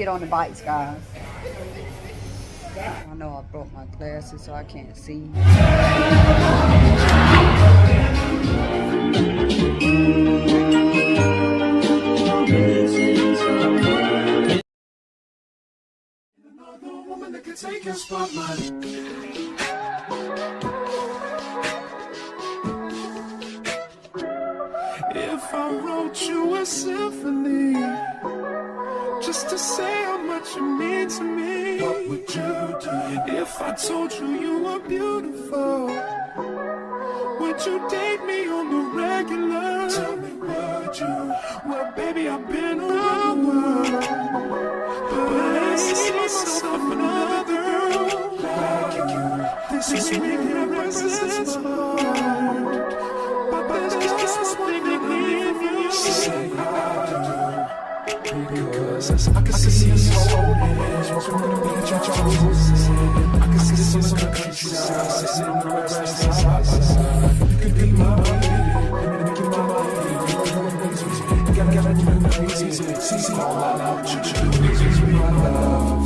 get on the bikes, guys. I know I broke my glasses, so I can't see. Take your spotlight. If I wrote you a symphony, just to say how much you mean to me, what would you do? If I told you you were beautiful, would you date me on the regular? Tell me, would you? Well, baby, I've been around the world, but I see myself another girl like you. This ring represents my heart, but there's just one thing I need from you. Say I do, because I can see us holding hands, walking on the beach, our roses. I can see us on the countryside, sitting on the grass, side by side. You could be my baby, let me make you my baby. You gotta do it easy, see all I love, you my love.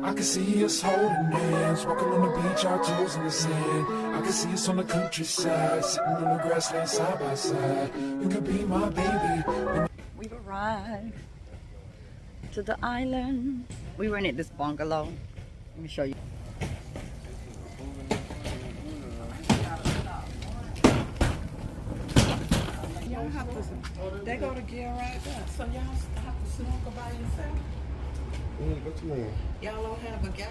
I can see us holding hands, walking on the beach, our toes in the sand. I can see us on the countryside, sitting on the grassland side by side. You could be my baby. We've arrived to the island. We rented this bungalow. Let me show you. Y'all have to, they go to gear right there, so y'all have to snorkel by yourself. Y'all don't have a guide.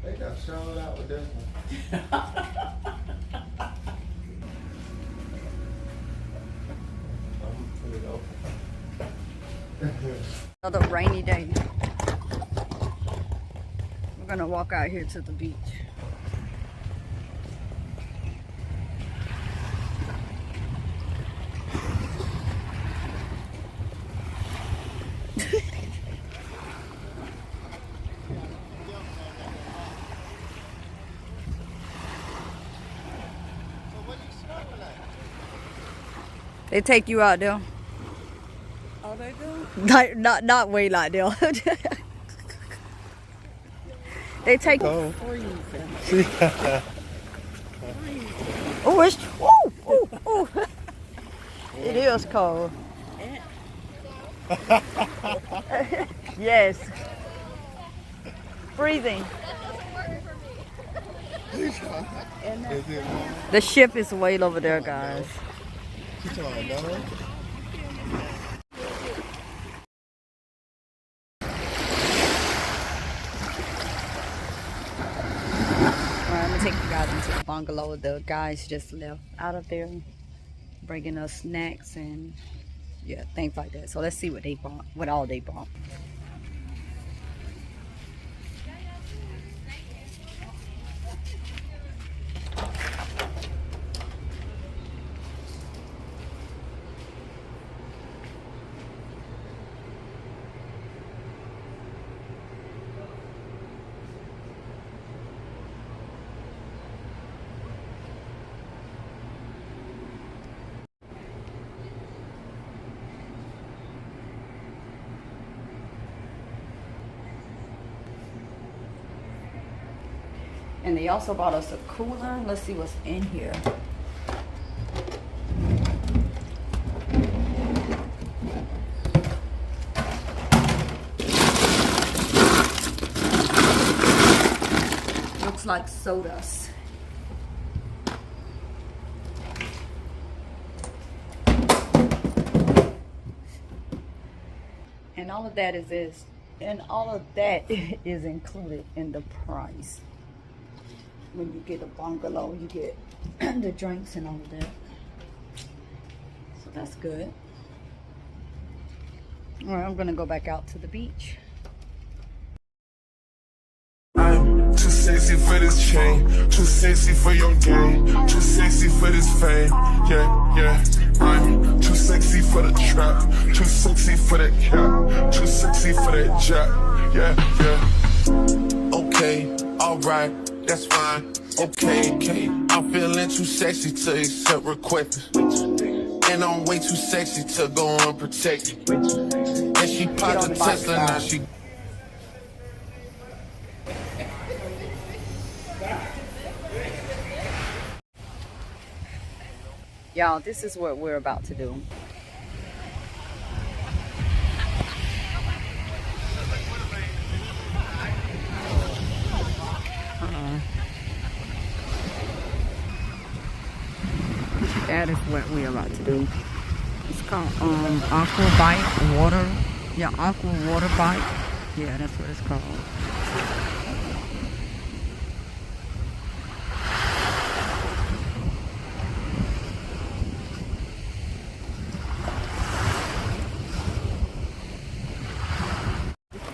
They got showed out with this one. I'm put it open. Another rainy day. We're gonna walk out here to the beach. They take you out there. Oh, they do? Not way like there. They take. Oh, oh, it's ooh. It is cold. Yes. Freezing. The ship is way over there, guys. Alright, I'm gonna take you guys into the bungalow. The guys just left out of there, bringing us snacks and yeah, things like that. So let's see what they bought, what all they bought. And they also bought us a cooler. Let's see what's in here. Looks like sodas. And all of that is this. And all of that is included in the price. When you get a bungalow, you get the drinks and all of that. So that's good. All right, I'm gonna go back out to the beach. I'm too sexy for this chain, too sexy for your game, too sexy for this fame. Yeah, yeah. I'm too sexy for the trap, too sexy for that cap, too sexy for that jack. Yeah, yeah. Okay, alright, that's fine. Okay, okay. I'm feeling too sexy to accept requests. And I'm way too sexy to go unprotected. And she popped a Tesla, now she. Y'all, this is what we're about to do. That is what we're about to do. It's called Aqua Bike Water. Yeah, Aqua Water Bike. Yeah, that's what it's called.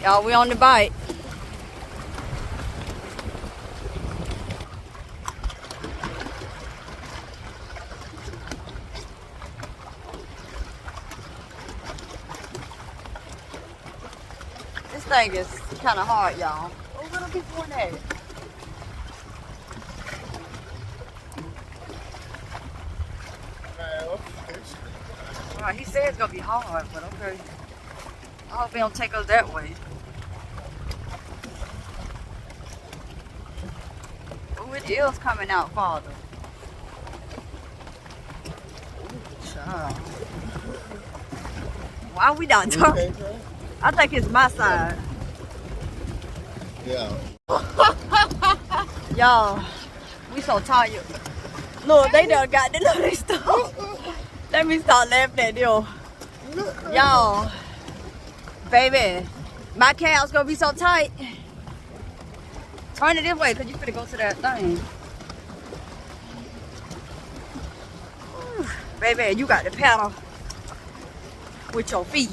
Y'all, we on the bike. This thing is kind of hard, y'all. Oh, little before that. Alright, he said it's gonna be hard, but okay. I hope he don't take us that way. Oh, it is coming out farther. Child. Why are we not turning? I think it's my side. Yeah. Y'all, we so tired. Look, they done got the little stuff. Let me start laughing at them. Y'all, baby, my calf's gonna be so tight. Turn it this way, cause you finna go to that thing. Ooh, baby, you got to paddle with your feet.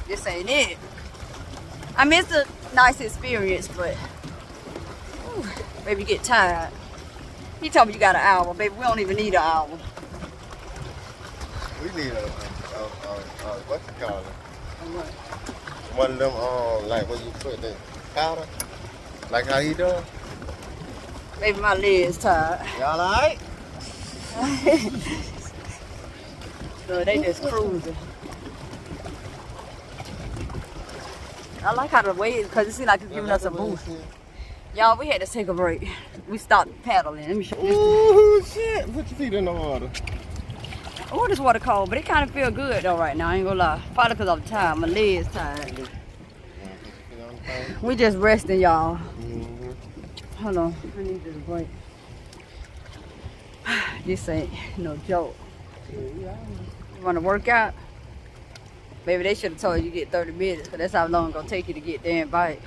This ain't it. I mean, it's a nice experience, but ooh, baby, you get tired. He told me you got an hour, baby. We don't even need an hour. We need a what's it called? One of them, like where you put the powder, like how you doing? Baby, my leg's tired. Y'all alright? So they just cruising. I like how the way is because it seems like it's giving us a boost. Y'all, we had to take a break. We stopped paddling. Let me show you. Ooh, shit. Put your feet in the water. Oh, this water cold, but it kind of feel good though right now. I ain't gonna lie. Probably because I'm tired. My leg's tired. We just resting, y'all. Hold on. I need this break. This ain't no joke. You want to work out? Baby, they should have told you get 30 minutes because that's how long it's going to take you to get there and bike.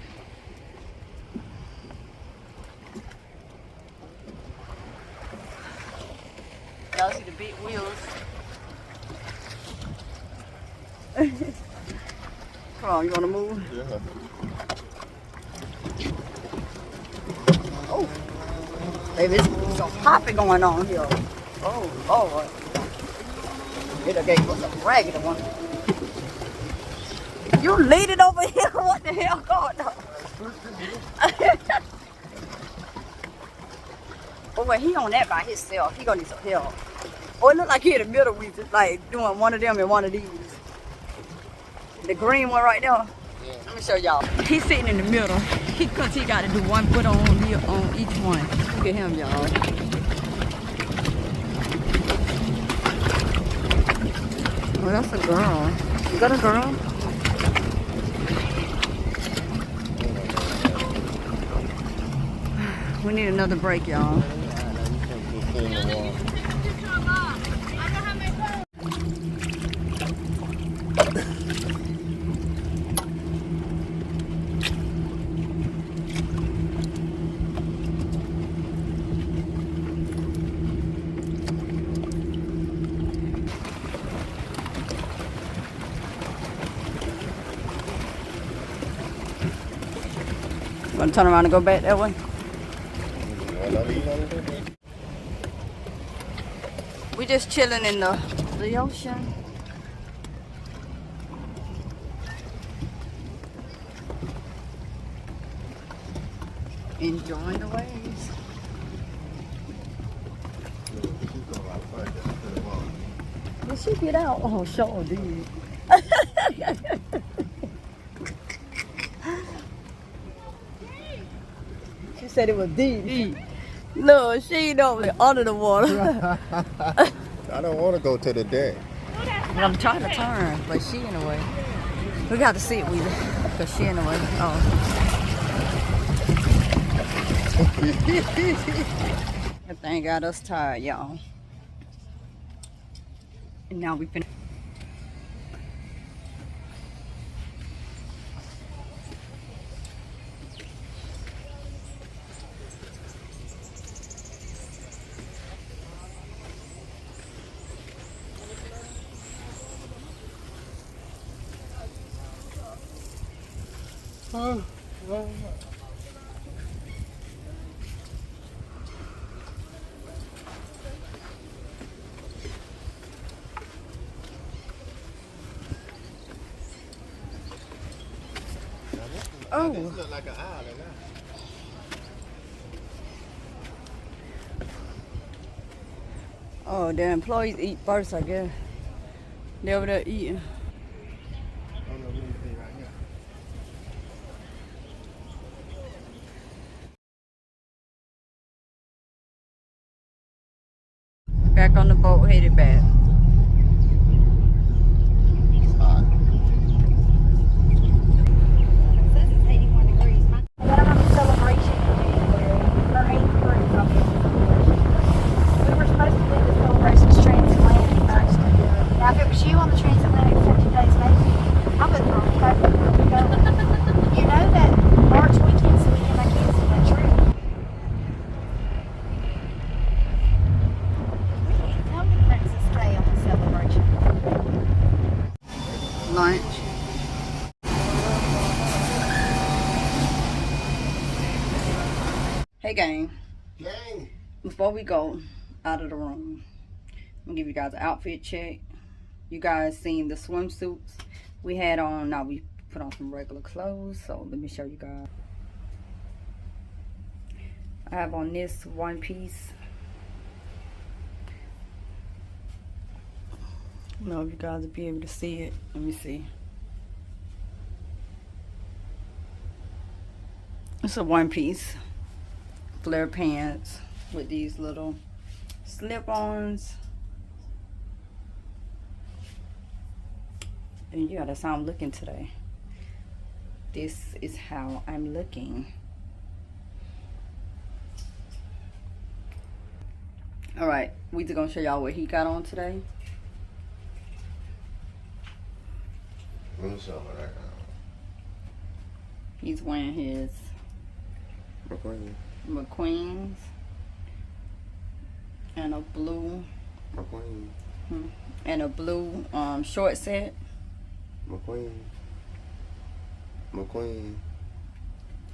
Y'all see the big wheels? Come on, you want to move? Yeah. Oh, baby, there's some popping going on here. Oh, Lord. It done gave us a raggedy one. You lead it over here? What the hell going on? Oh, wait, he on that by himself. He gonna need some help. Oh, it look like he in the middle with it, like doing one of them and one of these. The green one right there. Yeah. Let me show y'all. He's sitting in the middle. because he got to do 1 foot on each one. Look at him, y'all. Oh, that's a girl. Is that a girl? We need another break, y'all. Want to turn around and go back that way? We just chilling in the ocean. Enjoying the waves. Did she get out? Oh, sure did. She said it was deep. No, she ain't over there under the water. I don't want to go to the deck. But I'm trying to turn, but she in the way. We got to see it, Weezy, because she in the way. Oh. That thing got us tired, y'all. And now we finna. Oh. This look like an island now. Oh, the employees eat first, I guess. They over there eating. Back on the boat, headed back. Lunch. Hey gang. Before we go out of the room, I'm gonna give you guys an outfit check. You guys seen the swimsuits we had on. Now we put on some regular clothes, so let me show you guys. I have on this one piece. I don't know if you guys will be able to see it. Let me see. It's a one piece flare pants with these little slip-ons. And yeah, that's how I'm looking today. This is how I'm looking. Alright, we're just gonna show y'all what he got on today. Let me show what I got. He's wearing his McQueen's and a blue and a blue short set. McQueen.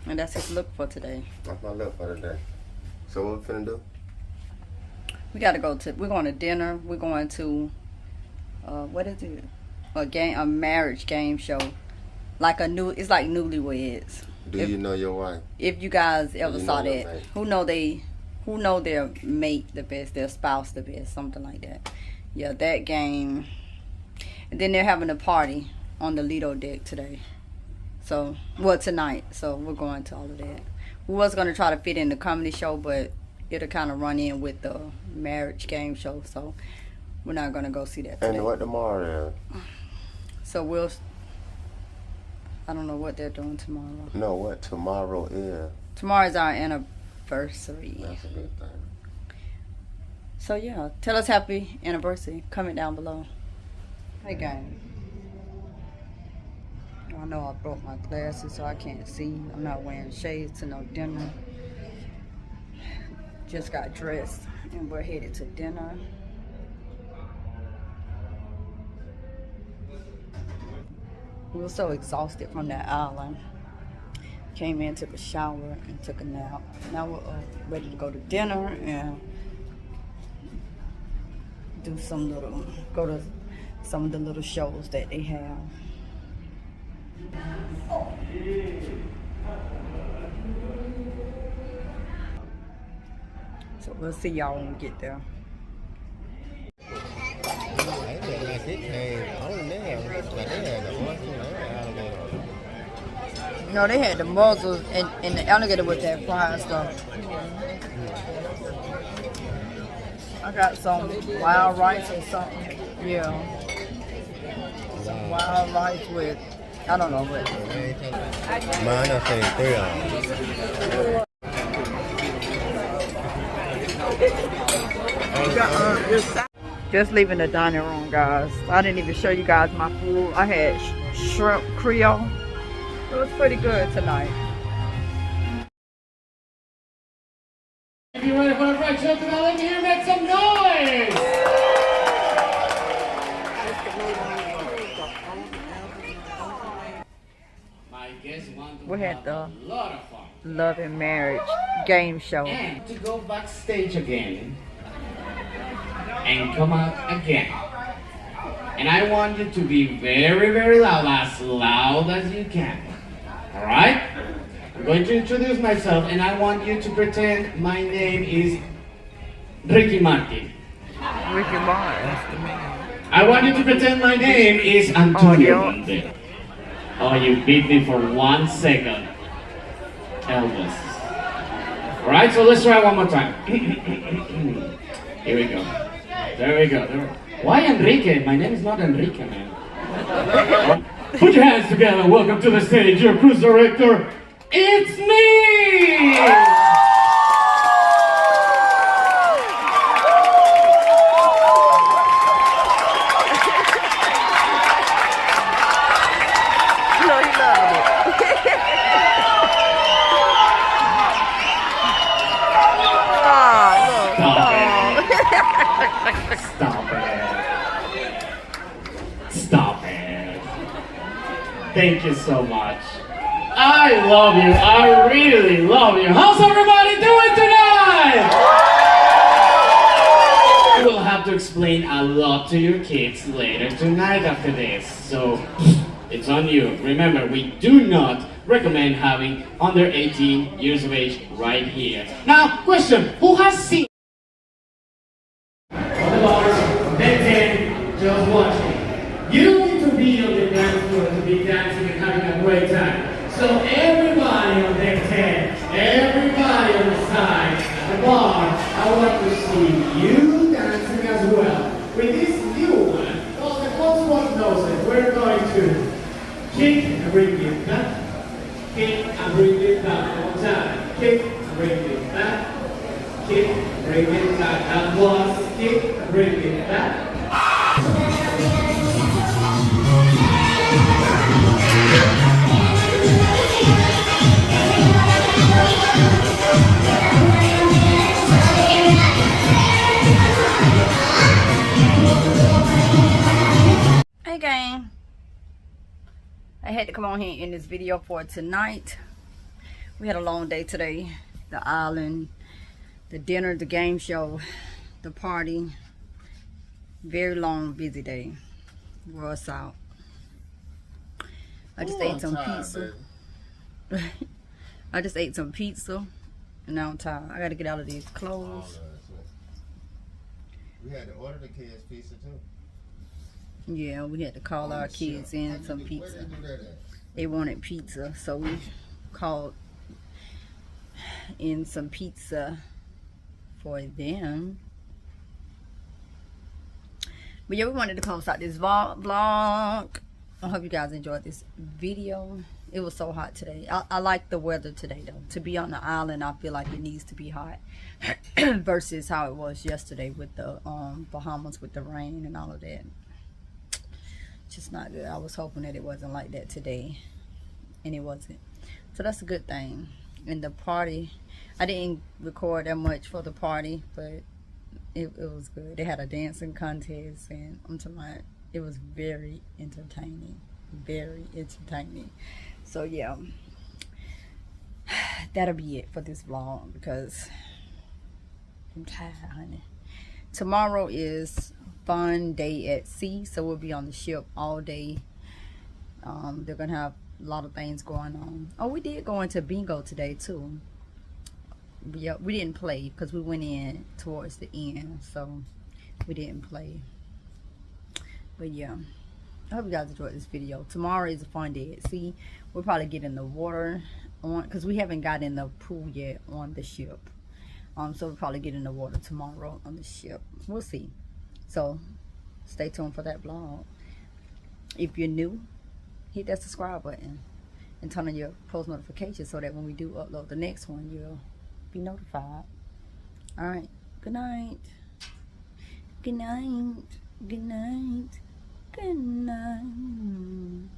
And that's his look for today. That's my look for today. So what we finna do? We gotta go to, we're going to dinner. We're going to what is it? A marriage game show. Like it's like Newlyweds. Do you know your wife? If you guys ever saw that, mate? who know their mate the best, their spouse the best, something like that. Yeah, that game. And then they're having a party on the Lido deck today. So, well, tonight. So we're going to all of that. We was going to try to fit in the comedy show, but it'll kind of run in with the marriage game show. So we're not going to go see that today. And what tomorrow is? So I don't know what they're doing tomorrow. No, what tomorrow is. Tomorrow's our anniversary. That's a good thing. So yeah, tell us happy anniversary. Comment down below. Hey gang. I know I broke my glasses so I can't see. I'm not wearing shades to no dinner. Just got dressed and we're headed to dinner. We were so exhausted from that island. Came in, took a shower, and took a nap. Now we're ready to go to dinner and go to some of the little shows that they have. So we'll see y'all when we get there. No, they had the mussels and the alligator with that fried stuff. I got some wild rice or something. Yeah. Some wild rice with, I don't know what. Mine, I think 3 hours. Just leaving the dining room, guys. I didn't even show you guys my food. I had shrimp Creole. It was pretty good tonight. If you're ready for the fried chicken, now let me hear you make some noise! My guests want to We had have the a lot of fun. Love and Marriage game show. And to go backstage again and come out again. And I want you to be very, very loud as you can. Alright? I'm going to introduce myself and I want you to pretend my name is Ricky Martin. Ricky Martin. I want you to pretend my name is Antonio Conde. Oh, you beat me for 1 second. Elvis. Alright, so let's try one more time. Here we go. There we go. Why Enrique? My name is not Enrique, man. Put your hands together and welcome to the stage your cruise director. It's me! Stop it. Thank you so much. I love you. I really love you. How's everybody doing tonight? I will have to explain a lot to your kids later tonight after this. So it's on you. Remember, we do not recommend having under 18 years of age right here. Now, question. Who has seen just watching? You need to be on the dance floor to be dancing and having a great time. So everybody on deck 10, everybody on the side, at the bar, I want to see you dancing as well. With this new one, well, the first one knows it. We're going to kick and bring it back, kick and bring it back. One time, kick and bring it back, kick and bring it back. And once, kick and bring it back. Hey gang, I had to come on here and end this video for tonight. We had a long day today. The island, the dinner, the game show, the party. Very long, busy day. Wore us out. I just ate some pizza. I just ate some pizza and now I'm tired. I gotta get out of these clothes. We had to order the kids pizza too. Yeah, we had to call our kids in some pizza. they wanted pizza, so we called in some pizza for them. But yeah, we wanted to close out this vlog. I hope you guys enjoyed this video. It was so hot today. I like the weather today though. To be on the island, I feel like it needs to be hot versus how it was yesterday with the Bahamas with the rain and all of that. Just not good. I was hoping that it wasn't like that today, and it wasn't. So that's a good thing. And the party, I didn't record that much for the party, but it was good. They had a dancing contest, and I'm talking about, it was very entertaining. Very entertaining. So yeah, that'll be it for this vlog because I'm tired, honey. Tomorrow is fun day at sea, so we'll be on the ship all day. They're gonna have a lot of things going on. Oh, we did go into bingo today too. Yeah, we didn't play because we went in towards the end, so we didn't play. But yeah, I hope you guys enjoyed this video. Tomorrow is a fun day at sea. We'll probably get in the water on, because we haven't got in the pool yet on the ship. So we'll probably get in the water tomorrow on the ship. We'll see. So stay tuned for that vlog. If you're new, hit that subscribe button and turn on your post notifications so that when we do upload the next one, you'll be notified. All right, good night. Good night. Good night. Good night.